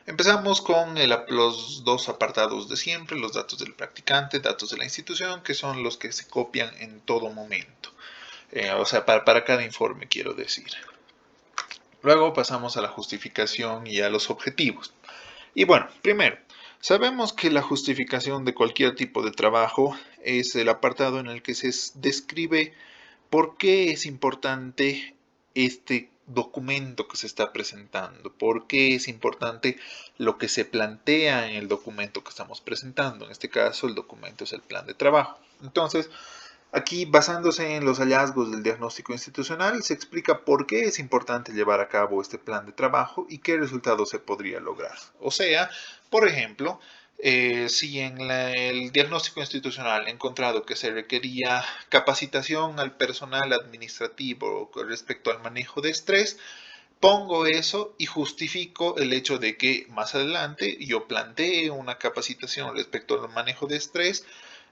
Empezamos con los dos apartados de siempre, los datos del practicante, datos de la institución, que son los que se copian en todo momento. O sea, para cada informe, quiero decir. Luego pasamos a la justificación y a los objetivos. Y bueno, primero, sabemos que la justificación de cualquier tipo de trabajo es el apartado en el que se describe por qué es importante este documento que se está presentando, por qué es importante lo que se plantea en el documento que estamos presentando. En este caso, el documento es el plan de trabajo. Entonces, aquí, basándose en los hallazgos del diagnóstico institucional, se explica por qué es importante llevar a cabo este plan de trabajo y qué resultados se podría lograr. O sea, por ejemplo, si en el diagnóstico institucional he encontrado que se requería capacitación al personal administrativo con respecto al manejo de estrés, pongo eso y justifico el hecho de que más adelante yo plantee una capacitación respecto al manejo de estrés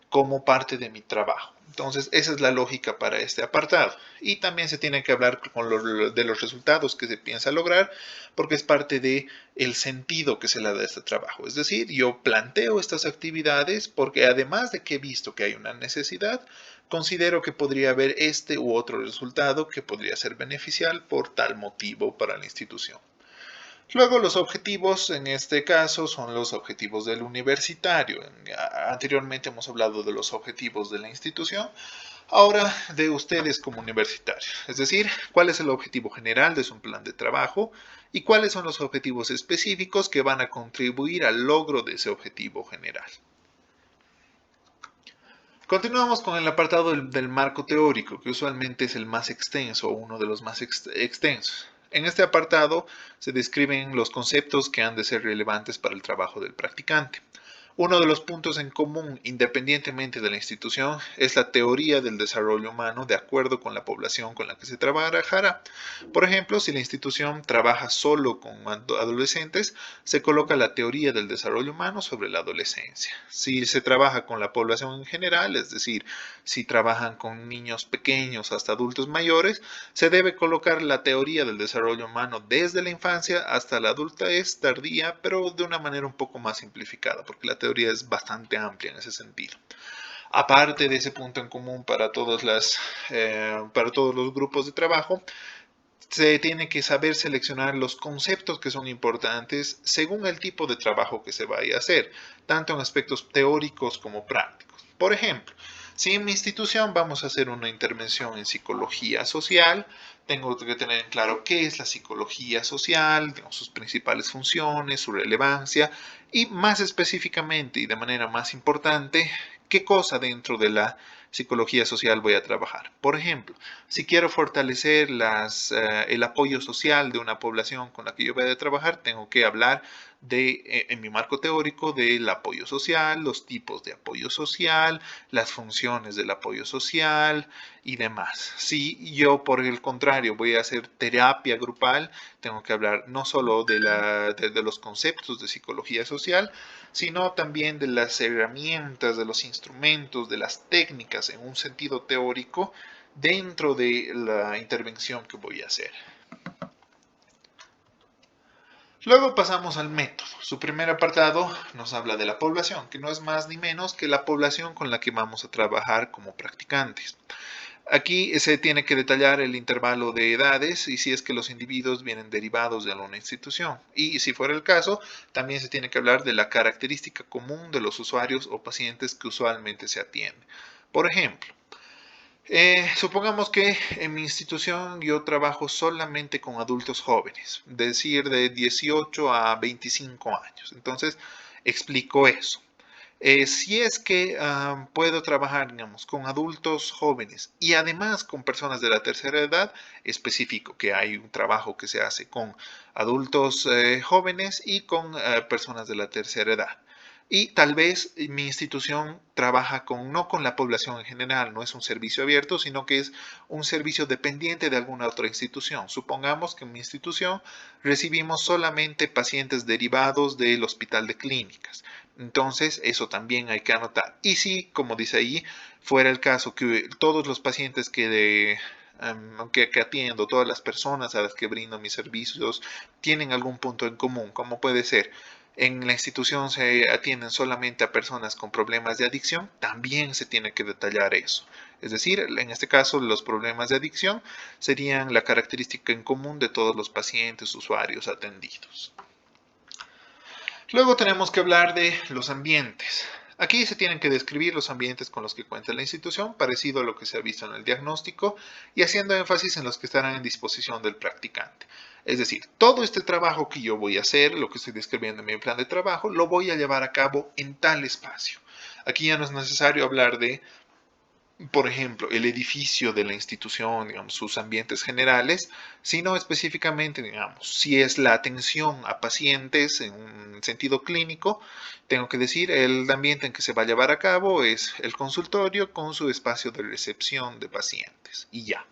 como parte de mi trabajo. Entonces, esa es la lógica para este apartado. Y también se tiene que hablar de los resultados que se piensa lograr, porque es parte de el sentido que se le da a este trabajo. Es decir, yo planteo estas actividades porque además de que he visto que hay una necesidad, considero que podría haber este u otro resultado que podría ser beneficial por tal motivo para la institución. Luego los objetivos en este caso son los objetivos del universitario. Anteriormente hemos hablado de los objetivos de la institución, ahora de ustedes como universitarios. Es decir, cuál es el objetivo general de su plan de trabajo y cuáles son los objetivos específicos que van a contribuir al logro de ese objetivo general. Continuamos con el apartado del marco teórico, que usualmente es el más extenso o uno de los más extensos. En este apartado se describen los conceptos que han de ser relevantes para el trabajo del practicante. Uno de los puntos en común, independientemente de la institución, es la teoría del desarrollo humano de acuerdo con la población con la que se trabajará. Por ejemplo, si la institución trabaja solo con adolescentes, se coloca la teoría del desarrollo humano sobre la adolescencia. Si se trabaja con la población en general, es decir, si trabajan con niños pequeños hasta adultos mayores, se debe colocar la teoría del desarrollo humano desde la infancia hasta la adultez tardía, pero de una manera un poco más simplificada, porque la teoría es bastante amplia en ese sentido. Aparte de ese punto en común para todos los grupos de trabajo, se tiene que saber seleccionar los conceptos que son importantes según el tipo de trabajo que se vaya a hacer, tanto en aspectos teóricos como prácticos. Por ejemplo, si en mi institución vamos a hacer una intervención en psicología social, tengo que tener en claro qué es la psicología social, sus principales funciones, su relevancia y más específicamente y de manera más importante, qué cosa dentro de la psicología social voy a trabajar. Por ejemplo, si quiero fortalecer el apoyo social de una población con la que yo voy a trabajar, tengo que hablar en mi marco teórico del apoyo social, los tipos de apoyo social, las funciones del apoyo social y demás. Si yo, por el contrario, voy a hacer terapia grupal, tengo que hablar no solo de los conceptos de psicología social, sino también de las herramientas, de los instrumentos, de las técnicas en un sentido teórico dentro de la intervención que voy a hacer. Luego pasamos al método. Su primer apartado nos habla de la población, que no es más ni menos que la población con la que vamos a trabajar como practicantes. Aquí se tiene que detallar el intervalo de edades y si es que los individuos vienen derivados de alguna institución. Y si fuera el caso, también se tiene que hablar de la característica común de los usuarios o pacientes que usualmente se atienden. Por ejemplo, supongamos que en mi institución yo trabajo solamente con adultos jóvenes, es decir, de 18 a 25 años. Entonces, explico eso. Si es que puedo trabajar, digamos, con adultos jóvenes y además con personas de la tercera edad, específico que hay un trabajo que se hace con adultos jóvenes y con personas de la tercera edad. Y tal vez mi institución trabaja no con la población en general, no es un servicio abierto, sino que es un servicio dependiente de alguna otra institución. Supongamos que en mi institución recibimos solamente pacientes derivados del hospital de clínicas. Entonces, eso también hay que anotar. Y si, como dice ahí, fuera el caso que todos los pacientes que atiendo, todas las personas a las que brindo mis servicios, tienen algún punto en común, como puede ser en la institución se atienden solamente a personas con problemas de adicción, también se tiene que detallar eso. Es decir, en este caso, los problemas de adicción serían la característica en común de todos los pacientes, usuarios atendidos. Luego tenemos que hablar de los ambientes. Aquí se tienen que describir los ambientes con los que cuenta la institución, parecido a lo que se ha visto en el diagnóstico, y haciendo énfasis en los que estarán en disposición del practicante. Es decir, todo este trabajo que yo voy a hacer, lo que estoy describiendo en mi plan de trabajo, lo voy a llevar a cabo en tal espacio. Aquí ya no es necesario hablar de, por ejemplo, el edificio de la institución, digamos, sus ambientes generales, sino específicamente, digamos, si es la atención a pacientes en un sentido clínico, tengo que decir el ambiente en que se va a llevar a cabo es el consultorio con su espacio de recepción de pacientes y ya.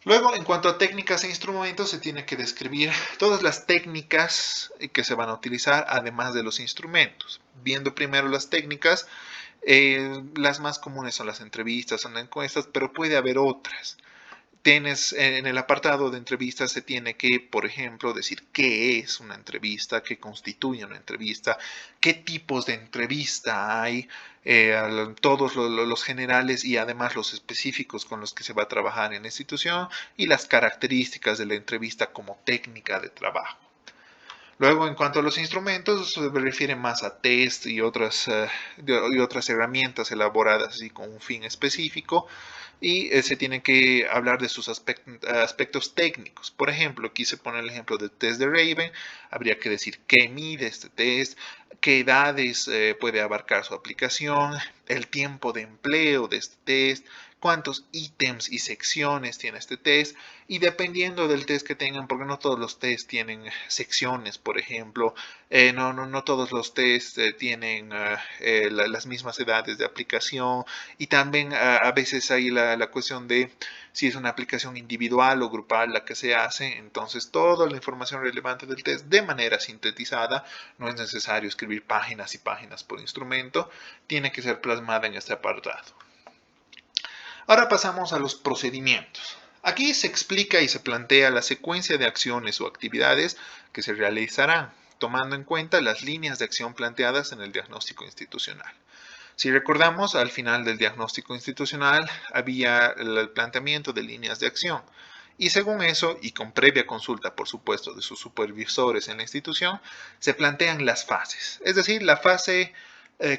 Luego, en cuanto a técnicas e instrumentos, se tiene que describir todas las técnicas que se van a utilizar, además de los instrumentos. Viendo primero las técnicas, las más comunes son las entrevistas, son encuestas, pero puede haber otras. Tienes en el apartado de entrevistas se tiene que, por ejemplo, decir qué es una entrevista, qué constituye una entrevista, qué tipos de entrevista hay, todos los generales y además los específicos con los que se va a trabajar en la institución y las características de la entrevista como técnica de trabajo. Luego, en cuanto a los instrumentos, se refiere más a test y otras herramientas elaboradas así con un fin específico y se tiene que hablar de sus aspectos técnicos. Por ejemplo, aquí se pone el ejemplo del test de Raven. Habría que decir qué mide este test, qué edades puede abarcar su aplicación, el tiempo de empleo de este test, cuántos ítems y secciones tiene este test y dependiendo del test que tengan, porque no todos los tests tienen secciones, por ejemplo, no todos los tests tienen las mismas edades de aplicación y también a veces hay la cuestión de si es una aplicación individual o grupal la que se hace, entonces toda la información relevante del test de manera sintetizada, no es necesario escribir páginas y páginas por instrumento, tiene que ser plasmada en este apartado. Ahora pasamos a los procedimientos. Aquí se explica y se plantea la secuencia de acciones o actividades que se realizarán, tomando en cuenta las líneas de acción planteadas en el diagnóstico institucional. Si recordamos, al final del diagnóstico institucional había el planteamiento de líneas de acción. Y según eso, y con previa consulta, por supuesto, de sus supervisores en la institución, se plantean las fases. Es decir, la fase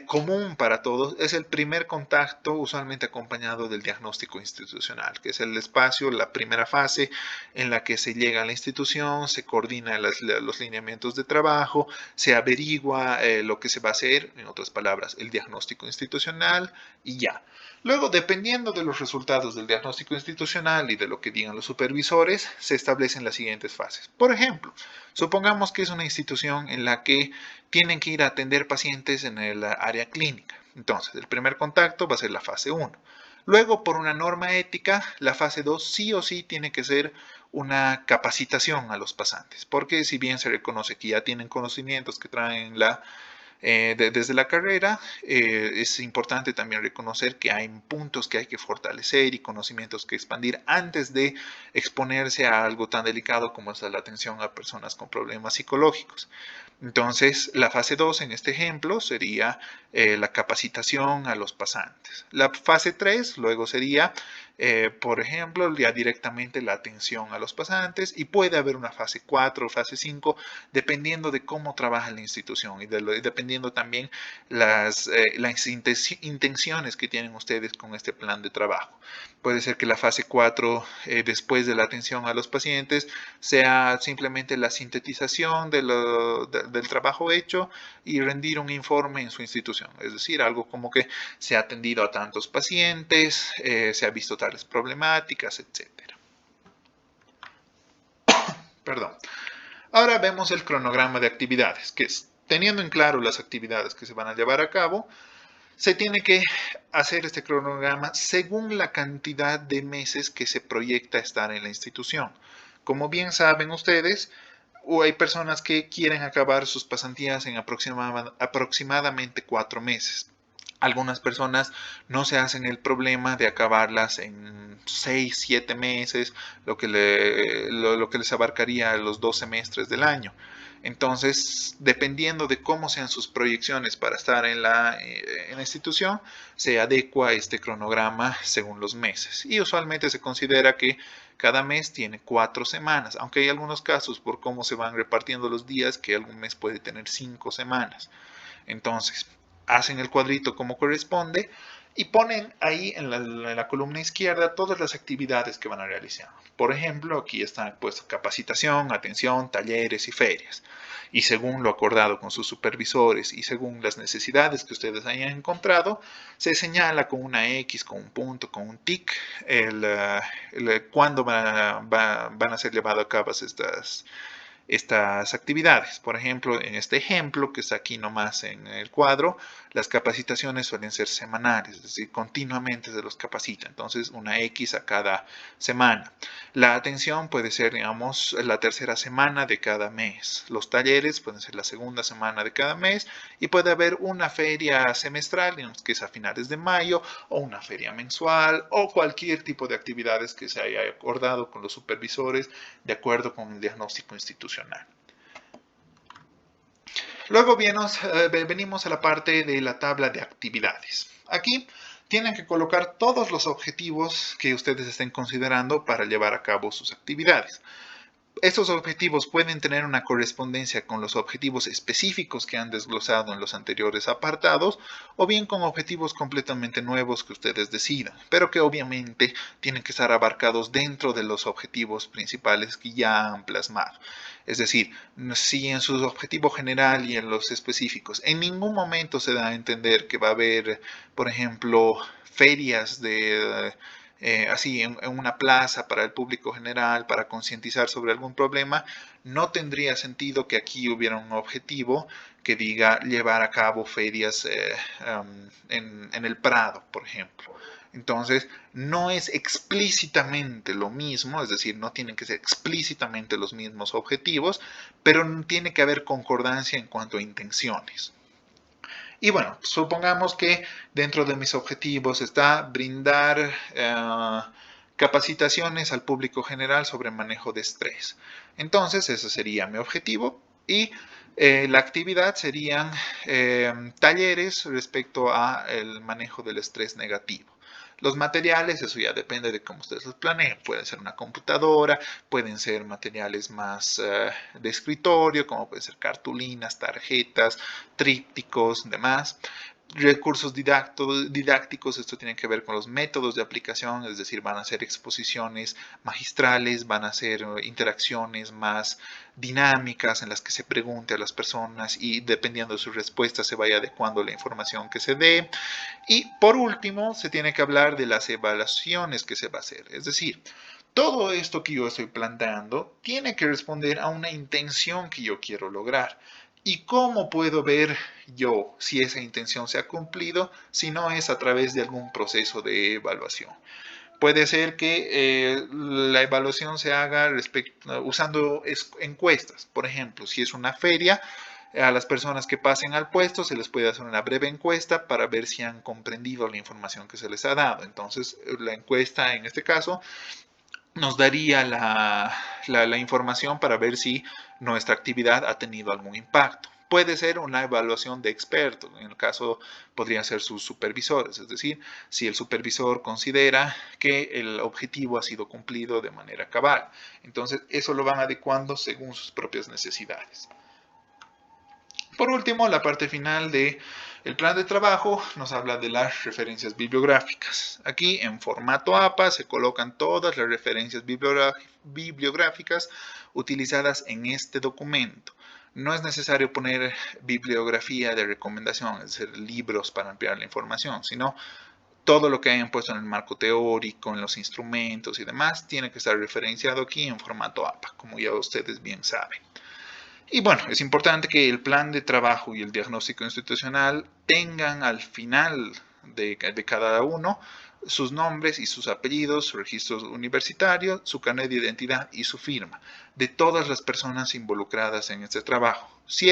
común para todos es el primer contacto, usualmente acompañado del diagnóstico institucional, que es el espacio, la primera fase en la que se llega a la institución, se coordina los lineamientos de trabajo, se averigua lo que se va a hacer, en otras palabras, el diagnóstico institucional y ya. Luego, dependiendo de los resultados del diagnóstico institucional y de lo que digan los supervisores, se establecen las siguientes fases. Por ejemplo, supongamos que es una institución en la que tienen que ir a atender pacientes en el área clínica. Entonces, el primer contacto va a ser la fase 1. Luego, por una norma ética, la fase 2 sí o sí tiene que ser una capacitación a los pasantes, porque si bien se reconoce que ya tienen conocimientos que traen desde la carrera, es importante también reconocer que hay puntos que hay que fortalecer y conocimientos que expandir antes de exponerse a algo tan delicado como es la atención a personas con problemas psicológicos. Entonces, la fase 2 en este ejemplo sería la capacitación a los pasantes. La fase 3 luego sería, por ejemplo, ya directamente la atención a los pasantes y puede haber una fase 4 o fase 5 dependiendo de cómo trabaja la institución y dependiendo también las intenciones que tienen ustedes con este plan de trabajo. Puede ser que la fase 4, después de la atención a los pacientes, sea simplemente la sintetización del trabajo hecho y rendir un informe en su institución. Es decir, algo como que se ha atendido a tantos pacientes, se ha visto tales problemáticas, etc. Perdón. Ahora vemos el cronograma de actividades, que es, teniendo en claro las actividades que se van a llevar a cabo, se tiene que hacer este cronograma según la cantidad de meses que se proyecta estar en la institución. Como bien saben ustedes, hay personas que quieren acabar sus pasantías en aproximadamente 4 meses. Algunas personas no se hacen el problema de acabarlas en 6, 7 meses, lo que les abarcaría los 2 semestres del año. Entonces, dependiendo de cómo sean sus proyecciones para estar en la institución, se adecua este cronograma según los meses. Y usualmente se considera que cada mes tiene 4 semanas, aunque hay algunos casos por cómo se van repartiendo los días que algún mes puede tener 5 semanas. Entonces, hacen el cuadrito como corresponde y ponen ahí en la columna izquierda todas las actividades que van a realizar. Por ejemplo, aquí están pues capacitación, atención, talleres y ferias. Y según lo acordado con sus supervisores y según las necesidades que ustedes hayan encontrado, se señala con una X, con un punto, con un tic, cuándo van a ser llevadas a cabo estas actividades. Por ejemplo, en este ejemplo que está aquí nomás en el cuadro, las capacitaciones suelen ser semanales, es decir, continuamente se los capacita. Entonces, una X a cada semana. La atención puede ser, digamos, la tercera semana de cada mes. Los talleres pueden ser la segunda semana de cada mes y puede haber una feria semestral, digamos que es a finales de mayo, o una feria mensual, o cualquier tipo de actividades que se haya acordado con los supervisores de acuerdo con el diagnóstico institucional. Luego venimos a la parte de la tabla de actividades. Aquí tienen que colocar todos los objetivos que ustedes estén considerando para llevar a cabo sus actividades. Estos objetivos pueden tener una correspondencia con los objetivos específicos que han desglosado en los anteriores apartados o bien con objetivos completamente nuevos que ustedes decidan, pero que obviamente tienen que estar abarcados dentro de los objetivos principales que ya han plasmado. Es decir, si en su objetivo general y en los específicos en ningún momento se da a entender que va a haber, por ejemplo, ferias así en una plaza para el público general, para concientizar sobre algún problema, no tendría sentido que aquí hubiera un objetivo que diga llevar a cabo ferias en el Prado, por ejemplo. Entonces, no es explícitamente lo mismo, es decir, no tienen que ser explícitamente los mismos objetivos, pero tiene que haber concordancia en cuanto a intenciones. Y bueno, supongamos que dentro de mis objetivos está brindar capacitaciones al público general sobre manejo de estrés. Entonces, ese sería mi objetivo y la actividad serían talleres respecto al manejo del estrés negativo. Los materiales, eso ya depende de cómo ustedes los planeen. Puede ser una computadora, pueden ser materiales más de escritorio, como pueden ser cartulinas, tarjetas, trípticos, demás. Recursos didácticos, esto tiene que ver con los métodos de aplicación, es decir, van a ser exposiciones magistrales, van a ser interacciones más dinámicas en las que se pregunte a las personas y dependiendo de sus respuestas se vaya adecuando la información que se dé. Y por último, se tiene que hablar de las evaluaciones que se va a hacer, es decir, todo esto que yo estoy planteando tiene que responder a una intención que yo quiero lograr. ¿Y cómo puedo ver yo si esa intención se ha cumplido si no es a través de algún proceso de evaluación? Puede ser que la evaluación se haga usando encuestas. Por ejemplo, si es una feria, a las personas que pasen al puesto se les puede hacer una breve encuesta para ver si han comprendido la información que se les ha dado. Entonces, la encuesta en este caso nos daría la información para ver si nuestra actividad ha tenido algún impacto. Puede ser una evaluación de expertos, en el caso podrían ser sus supervisores, es decir, si el supervisor considera que el objetivo ha sido cumplido de manera cabal. Entonces, eso lo van adecuando según sus propias necesidades. Por último, la parte final del plan de trabajo nos habla de las referencias bibliográficas. Aquí en formato APA se colocan todas las referencias bibliográficas utilizadas en este documento. No es necesario poner bibliografía de recomendación, es decir, libros para ampliar la información, sino todo lo que hayan puesto en el marco teórico, en los instrumentos y demás, tiene que estar referenciado aquí en formato APA, como ya ustedes bien saben. Y bueno, es importante que el plan de trabajo y el diagnóstico institucional tengan al final de cada uno sus nombres y sus apellidos, su registro universitario, su carnet de identidad y su firma de todas las personas involucradas en este trabajo. Si